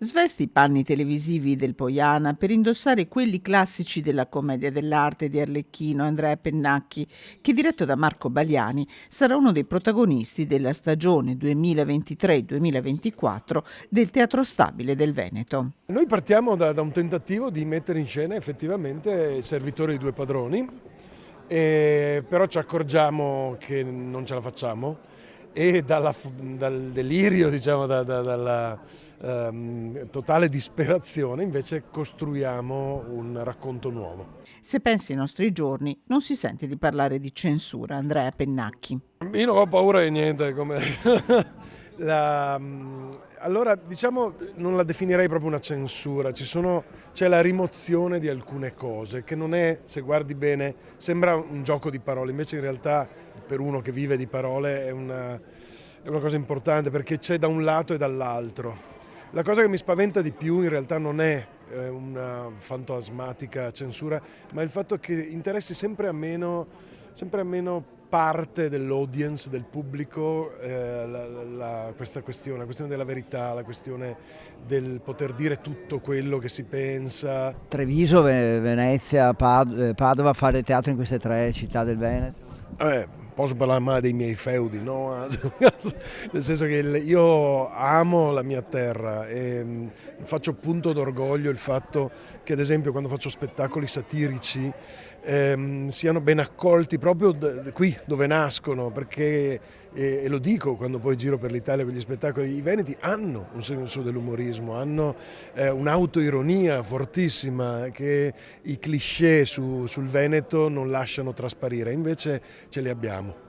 Svesti i panni televisivi del Poiana per indossare quelli classici della commedia dell'arte di Arlecchino Andrea Pennacchi, che diretto da Marco Baliani sarà uno dei protagonisti della stagione 2023-2024 del Teatro Stabile del Veneto. Noi partiamo da un tentativo di mettere in scena effettivamente il servitore di due padroni, però ci accorgiamo che non ce la facciamo e dal delirio, diciamo, dalla totale disperazione, invece costruiamo un racconto nuovo. Se pensi ai nostri giorni, non si sente di parlare di censura, Andrea Pennacchi. Io non ho paura di niente, allora diciamo non la definirei proprio una censura, c'è la rimozione di alcune cose che non è, se guardi bene, sembra un gioco di parole, invece in realtà per uno che vive di parole è una cosa importante perché c'è da un lato e dall'altro. La cosa che mi spaventa di più in realtà non è una fantasmatica censura, ma il fatto che interessi sempre a meno parte dell'audience, del pubblico, questa questione, la questione della verità, la questione del poter dire tutto quello che si pensa. Treviso, Venezia, Padova, fare teatro in queste tre città del Veneto? Posso parlare male dei miei feudi, no? Nel senso che io amo la mia terra e faccio punto d'orgoglio il fatto che ad esempio quando faccio spettacoli satirici siano ben accolti proprio qui dove nascono, perché, e lo dico quando poi giro per l'Italia con gli spettacoli, i veneti hanno un senso dell'umorismo, hanno un'autoironia fortissima che i cliché sul Veneto non lasciano trasparire, invece ce li abbiamo.